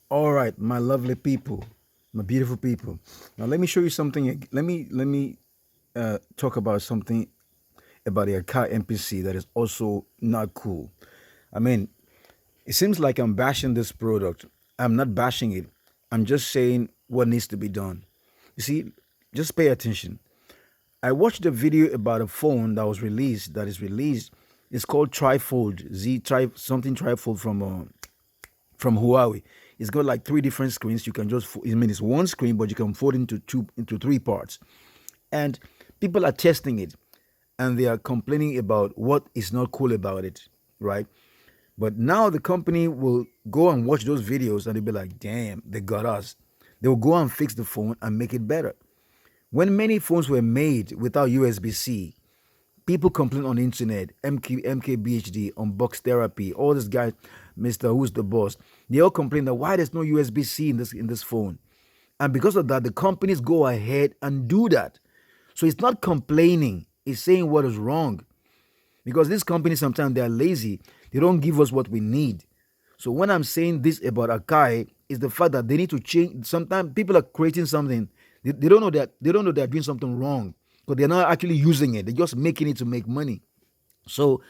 All right, my lovely people, my beautiful people. Now let me show you something. Let me talk about something about the AKAI MPC that is also not cool. I mean, it seems like I'm bashing this product. I'm not bashing it. I'm just saying what needs to be done. You see, just pay attention. I watched a video about a phone that was released. That is released. It's called Trifold Z Tri something Trifold from Huawei. It's got like three different screens. You can just, I mean, it's one screen, but you can fold into three parts. And people are testing it, and they are complaining about what is not cool about it, right? But now the company will go and watch those videos, and they'll be like, "Damn, they got us." They will go and fix the phone and make it better. When many phones were made without USB-C, people complain on the internet, MKBHD, Unbox Therapy, all these guys, Mr. Who's the Boss, they all complain that why there's no USB-C in this phone. And because of that, the companies go ahead and do that. So it's not complaining, it's saying what is wrong. Because these companies sometimes they are lazy. They don't give us what we need. So when I'm saying this about Akai, is the fact that they need to change. Sometimes people are creating something. They don't know that they're doing something wrong. But they're not actually using it. They're just making it to make money. So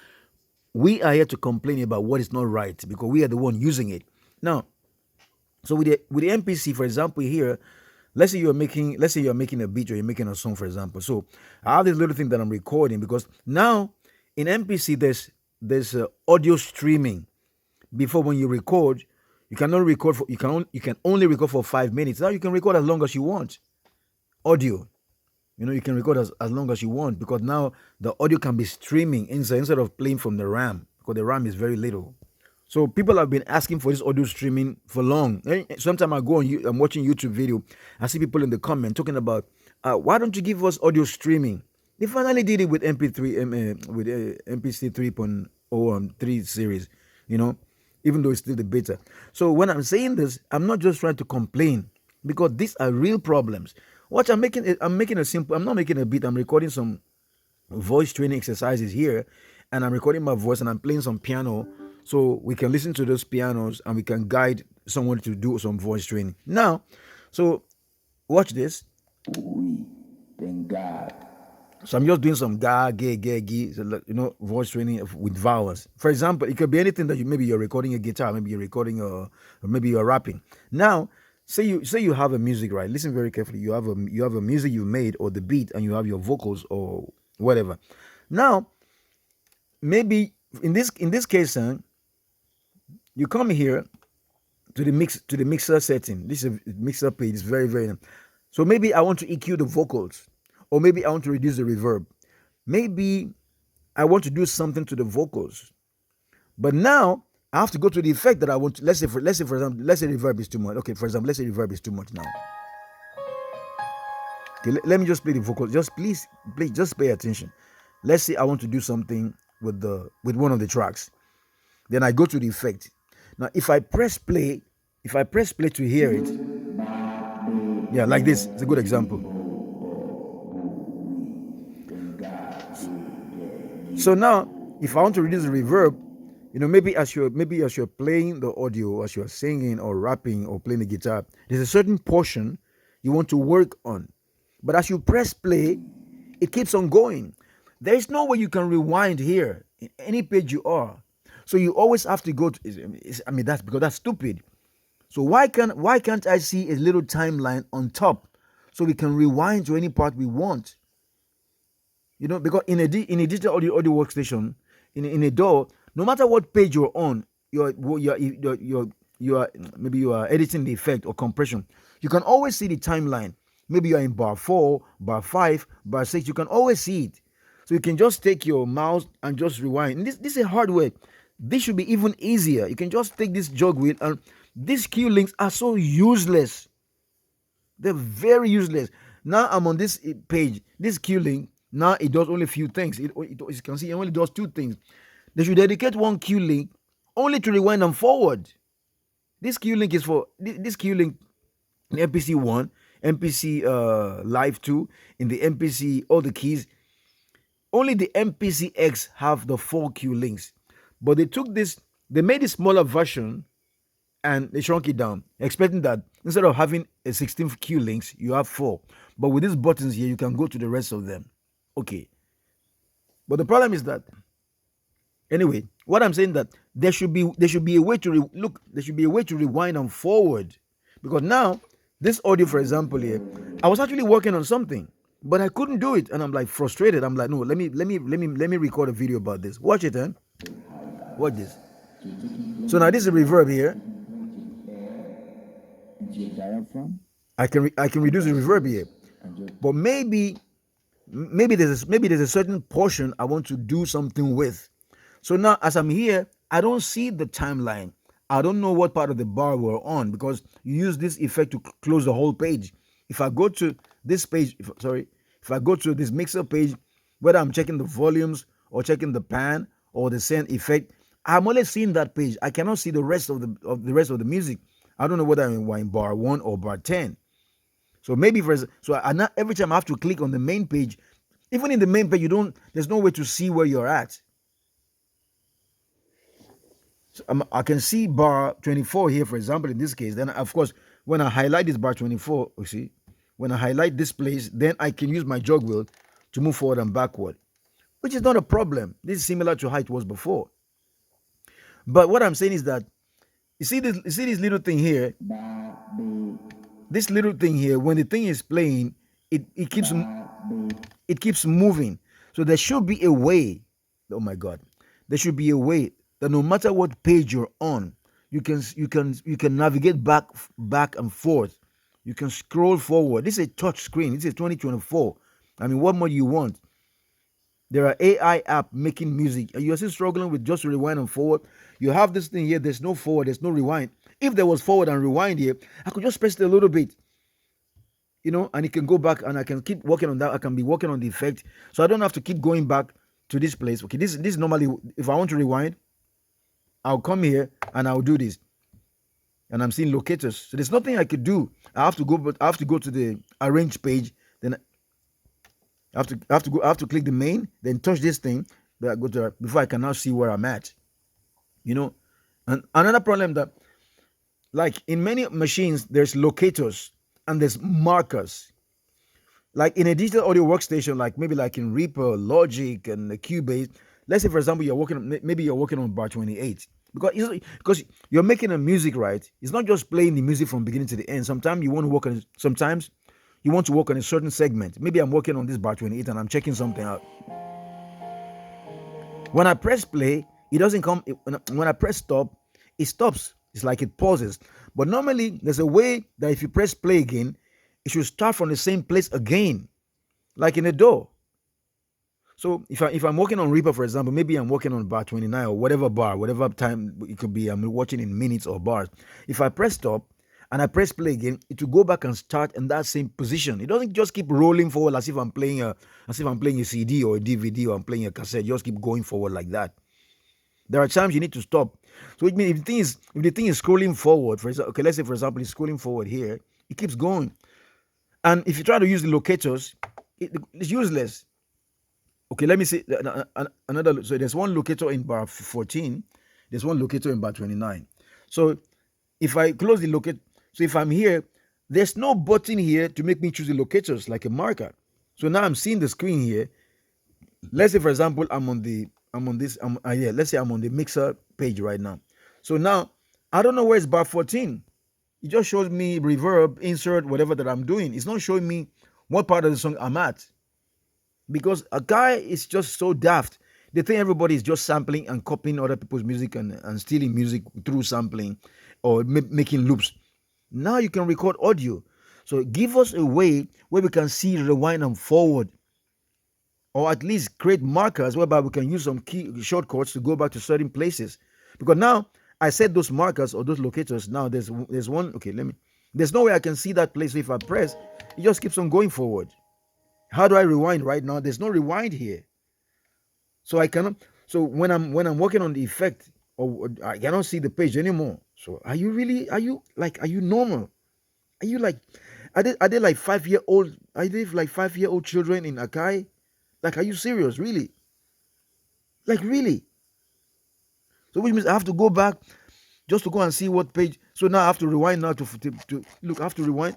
we are here to complain about what is not right because we are the one using it. Now, so with the MPC, for example, here, let's say you're making a beat or you're making a song, for example. So I have this little thing that I'm recording because now in MPC there's audio streaming. Before when you record, you cannot record for you can only record for 5 minutes. Now you can record as long as you want. Audio. You can record as long as you want because now the audio can be streaming instead of playing from the RAM because the RAM is very little. So people have been asking for this audio streaming for long. Sometimes I go on, I'm watching YouTube video. I see people in the comment talking about, why don't you give us audio streaming? They finally did it with MP3, with MPC 3.0 series. You know, even though it's still the beta. So when I'm saying this, I'm not just trying to complain because these are real problems. Watch, I'm making a simple. I'm not making a beat. I'm recording some voice training exercises here, and I'm recording my voice and I'm playing some piano so we can listen to those pianos and we can guide someone to do some voice training. Now, so watch this. We thank God. So I'm just doing some ga, ge, ge, gi, so, voice training with vowels. For example, it could be anything that maybe you're recording a guitar, maybe you're recording or maybe you're rapping. Now, say you have a music, right? Listen very carefully. You have a music you made or the beat, and you have your vocals or whatever. Now, maybe in this case, you come here to the mixer setting. This is a mixer page. It's very very. So maybe I want to EQ the vocals, or maybe I want to reduce the reverb. Maybe I want to do something to the vocals. But now I have to go to the effect that I want to. Let's say for example, let's say reverb is too much. Okay, for example, let's say reverb is too much now. Okay, let me just play the vocals. Just please, just pay attention. Let's say I want to do something with one of the tracks. Then I go to the effect. Now, if I press play to hear it, yeah, like this. It's a good example. So now, if I want to reduce the reverb, maybe as you're playing the audio, as you're singing or rapping or playing the guitar, there's a certain portion you want to work on. But as you press play, it keeps on going. There is no way you can rewind here in any page you are. So you always have to go to. I mean, that's because that's stupid. So why can't I see a little timeline on top so we can rewind to any part we want? Because in a digital audio workstation, in a DAW, no matter what page you're on, you are maybe you are editing the effect or compression. You can always see the timeline. Maybe you are in bar 4, bar 5, bar 6. You can always see it. So you can just take your mouse and just rewind. And this is a hard way. This should be even easier. You can just take this jog wheel, and these cue links are so useless. They're very useless. Now I'm on this page. This cue link, now it does only a few things. As you can see, it only does two things. They should dedicate one cue link only to rewind and forward. This cue link is for this cue link in MPC 1, MPC Live 2, in the MPC, all the keys. Only the MPC X have the 4 cue links. But they made a smaller version and they shrunk it down, expecting that instead of having a 16 cue links, you have 4. But with these buttons here, you can go to the rest of them. Okay. But the problem is that, anyway, what I'm saying that there should be a way to look. There should be a way to rewind and forward, because now this audio, for example, here, I was actually working on something, but I couldn't do it, and I'm like frustrated. I'm like, no, let me record a video about this. Watch it, eh? Watch this. So now this is a reverb here. I can reduce the reverb here, but maybe there's a certain portion I want to do something with. So now as I'm here, I don't see the timeline. I don't know what part of the bar we're on, because you use this effect to close the whole page. If I go to this page, if I go to this mixer page, whether I'm checking the volumes or checking the pan or the send effect, I'm only seeing that page. I cannot see the rest of the music. I don't know whether I'm in bar 1 or bar 10. So maybe every time I have to click on the main page, even in the main page, there's no way to see where you're at. So I can see bar 24 here, for example, in this case. Then, of course, when I highlight this bar 24, you see, when I highlight this place, then I can use my jog wheel to move forward and backward, which is not a problem. This is similar to how it was before. But what I'm saying is that, you see this little thing here. This little thing here, when the thing is playing, it keeps moving. So there should be a way. Oh my God, there should be a way that no matter what page you're on, you can navigate back and forth. You can scroll forward. This is a touch screen. This is 2024. I mean, what more do you want? There are AI app making music. You're still struggling with just rewind and forward. You have this thing here. There's no forward. There's no rewind. If there was forward and rewind here, I could just press it a little bit, and it can go back, and I can keep working on that. I can be working on the effect, so I don't have to keep going back to this place. Okay, this is normally, if I want to rewind, I'll come here and I'll do this, and I'm seeing locators. So there's nothing I could do. I have to go to the arrange page. Then I have to click the main, then touch this thing. Then I go to before I can now see where I'm at. And another problem that, like in many machines, there's locators and there's markers. Like in a digital audio workstation, like maybe like in Reaper, Logic, and the Cubase. Let's say, for example, you're working on bar 28, because you're making a music, right? It's not just playing the music from beginning to the end. Sometimes you want to work on a certain segment. Maybe I'm working on this bar 28 and I'm checking something out. When I press play, it doesn't come. When I press stop, it stops. It's like it pauses. But normally, there's a way that if you press play again, it should start from the same place again, like in a DAW. So if I'm working on Reaper, for example, maybe I'm working on bar 29 or whatever time it could be. I'm watching in minutes or bars. If I press stop and I press play again, it will go back and start in that same position. It doesn't just keep rolling forward as if I'm playing a CD or a DVD, or I'm playing a cassette. Just keep going forward like that. There are times you need to stop. So it means if the thing is scrolling forward, for example, okay, let's say for example it's scrolling forward here, it keeps going. And if you try to use the locators, it's useless. Okay, let me see another. So there's one locator in bar 14. There's one locator in bar 29. So if I close the locator, so if I'm here, there's no button here to make me choose the locators like a marker. So now I'm seeing the screen here. Let's say, for example, let's say I'm on the mixer page right now. So now I don't know where's bar 14. It just shows me reverb, insert, whatever that I'm doing. It's not showing me what part of the song I'm at. Because a guy is just so daft. They think everybody is just sampling and copying other people's music and stealing music through sampling or making loops. Now you can record audio. So give us a way where we can see rewind and forward, or at least create markers whereby we can use some key shortcuts to go back to certain places. Because now I set those markers or those locators. Now there's one. Okay, there's no way I can see that place. So if I press, it just keeps on going forward. How do I rewind right now? There's no rewind here. So I cannot. So when I'm working on the effect, or I cannot see the page anymore. So are you normal? Are you like, are they like 5-year-old? Are they like 5-year-old children in AKAI? Like, are you serious? Really? Like, really? So which means I have to go back just to go and see what page. So now I have to rewind now to look. I have to rewind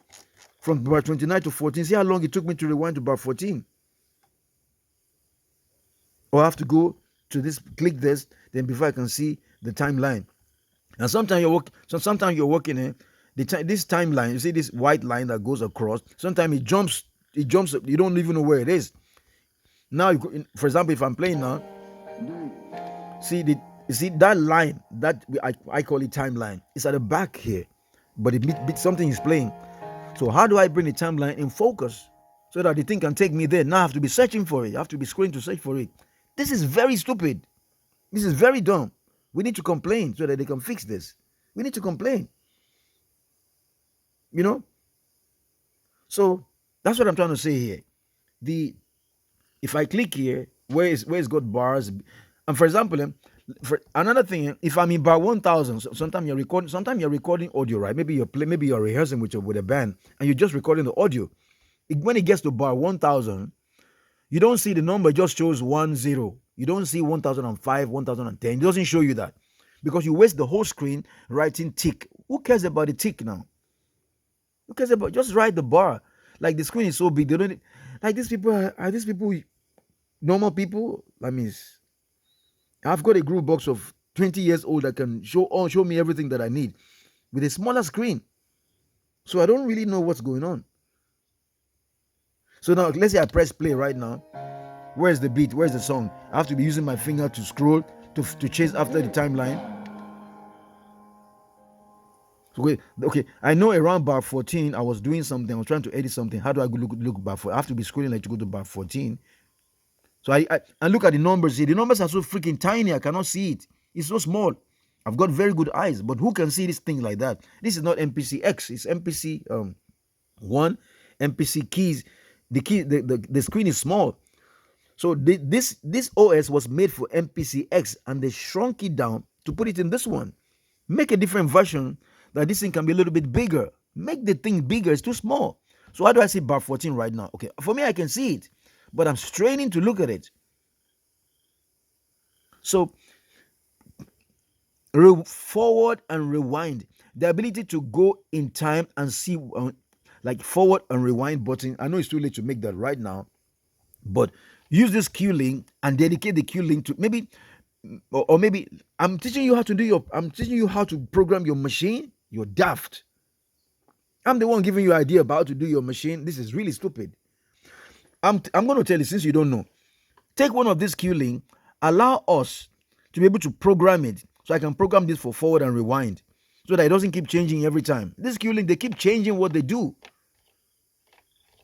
from bar 29 to 14. See how long it took me to rewind to bar 14. Or I have to go to this, click this, then before I can see the timeline. And sometimes you're working in this timeline. You see this white line that goes across. Sometimes it jumps. You don't even know where it is. Now, for example, if I'm playing now, see that line that I call it timeline. It's at the back here, but something is playing. So how do I bring the timeline in focus so that the thing can take me there? Now I have to be searching for it. I have to be scrolling to search for it. This is very stupid. This is very dumb. We need to complain so that they can fix this. We need to complain. You know? So that's what I'm trying to say here. If I click here, where it's got bars, and for example, for another thing, if I'm in bar 1000, sometimes you're recording audio, right? Maybe you're rehearsing with a band, and you're just recording the audio. When it gets to bar 1000, you don't see the number; it just shows 10. You don't see 1005, 1010. It doesn't show you that because you waste the whole screen writing tick. Who cares about the tick now? Who cares about just write the bar? Like the screen is so big, they don't like these people. Are these people normal people? I mean, I've got a group box of 20 years old that can show me everything that I need with a smaller screen. So I don't really know what's going on. So now let's say I press play right now. Where's the beat? Where's the song? I have to be using my finger to scroll to chase after the timeline. So wait, okay, I know around bar 14 I was doing something. I was trying to edit something. How do I look bar 14? I have to be scrolling like to go to bar 14. So I look at the numbers here. The numbers are so freaking tiny. I cannot see it. It's so small. I've got very good eyes, but who can see this thing like that? This is not MPC X. It's MPC 1. MPC keys. The screen is small. So this OS was made for MPC X, and they shrunk it down to put it in this one. Make a different version that this thing can be a little bit bigger. Make the thing bigger. It's too small. So how do I see bar 14 right now? Okay, for me I can see it, but I'm straining to look at it. So forward and rewind, the ability to go in time and see like forward and rewind button. I know it's too late to make that right now, but use this Q link and dedicate the Q link to maybe I'm teaching you how to program your machine. You're daft. I'm the one giving you an idea about how to do your machine. This is really stupid. I'm going to tell you, since you don't know, take one of these Q link, allow us to be able to program it, so I can program this for forward and rewind, so that it doesn't keep changing every time. This Q link, they keep changing what they do.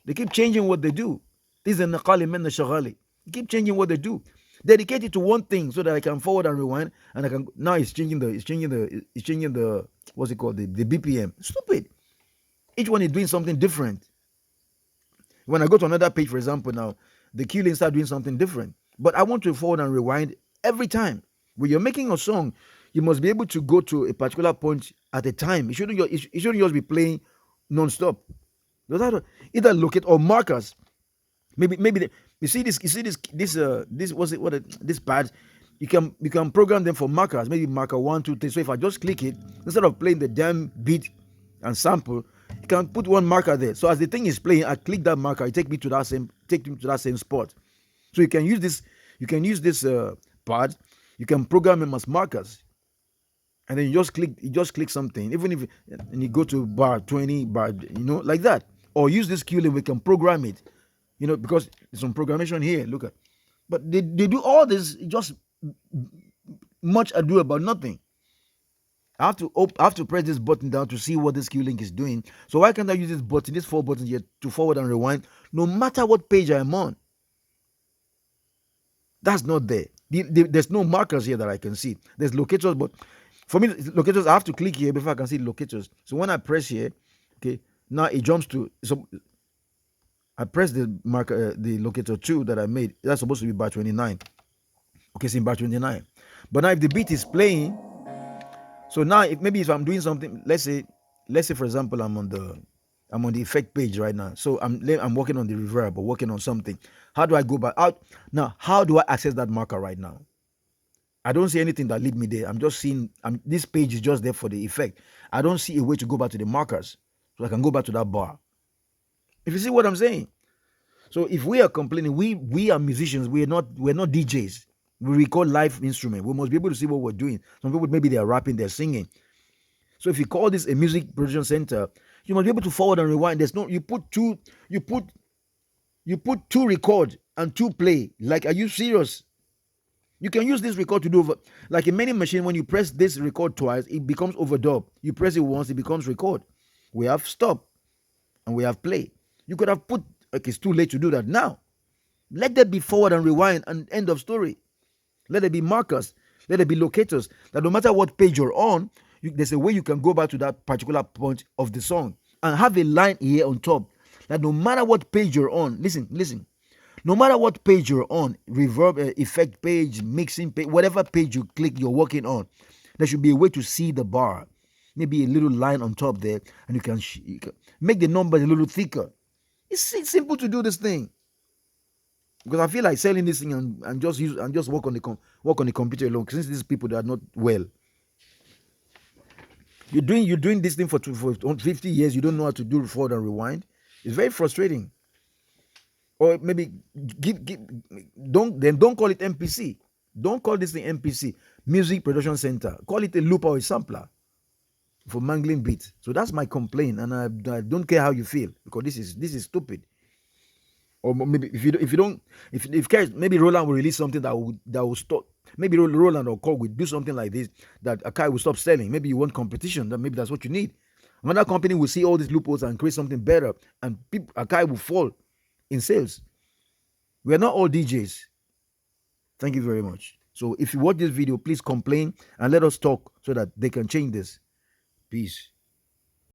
They keep changing what they do. This is a naqali men shagali. They keep changing what they do. Dedicate it to one thing so that I can forward and rewind, and I can now it's changing the what's it called, the BPM. Stupid. Each one is doing something different. When I go to another page, for example, now the Q link start doing something different. But I want to forward and rewind every time. When you're making a song, you must be able to go to a particular point at a time. It shouldn't just be playing non-stop. Either locate or markers. Maybe you see this pad. You can program them for markers. Maybe marker 1, 2, 3. So if I just click it, instead of playing the damn beat and sample, you can put one marker there. So as the thing is playing, I click that marker. It take me to that same spot. So you can use this. You can use this pad. You can program them as markers, and then you just click something. Even if and you go to bar 20, bar, like that. Or use this Q link. We can program it. Because there's some programmation here. Look at, but they do all this just much ado about nothing. I have to press this button down to see what this Q link is doing. So why can't I use this button, these 4 buttons here, to forward and rewind, no matter what page I'm on? That's not there. There's no markers here that I can see. There's locators, but for me, locators, I have to click here before I can see the locators. So when I press here, okay, now it jumps to. So I press the marker, the locator 2 that I made. That's supposed to be bar 29. Okay, it's in bar 29. But now if the beat is playing, so now if I'm doing something, let's say for example I'm on the effect page right now. So I'm working on the reverb or working on something. How do I go back out? Now, how do I access that marker right now? I don't see anything that lead me there. I'm just seeing this page is just there for the effect. I don't see a way to go back to the markers so I can go back to that bar. If you see what I'm saying. So if we are complaining, we are musicians, we're not DJs. We record live instrument. We must be able to see what we're doing. Some people maybe they're rapping, they're singing. So if you call this a music production center, you must be able to forward and rewind. There's no you put two record and two play. Like, are you serious? You can use this record to do over, like in many machines, when you press this record twice, it becomes overdub. You press it once, it becomes record. We have stop and we have play. You could have put, okay, it's too late to do that now. Let there be forward and rewind and end of story. Let there be markers. Let there be locators. That no matter what page you're on, there's a way you can go back to that particular point of the song and have a line here on top. That no matter what page you're on, listen. No matter what page you're on, reverb, effect page, mixing page, whatever page you click, you're working on, there should be a way to see the bar. Maybe a little line on top there, and you can make the numbers a little thicker. It's simple to do this thing. Because I feel like selling this thing and just work on the computer alone. Since these people that are not well, you're doing this thing for 50 years. You don't know how to do forward and rewind. It's very frustrating. Or maybe don't call it MPC. Don't call this thing MPC, Music Production Center. Call it a loop or a sampler for mangling beats. So that's my complaint, and I don't care how you feel, because this is stupid. Or maybe if cares, maybe Roland will release something that will stop. Maybe Roland or Korg will do something like this that AKAI will stop selling. Maybe you want competition. That maybe that's what you need. Another company will see all these loopholes and create something better, and AKAI will fall in sales. We are not all DJs. Thank you very much. So if you watch this video, please complain and let us talk so that they can change this. Peace.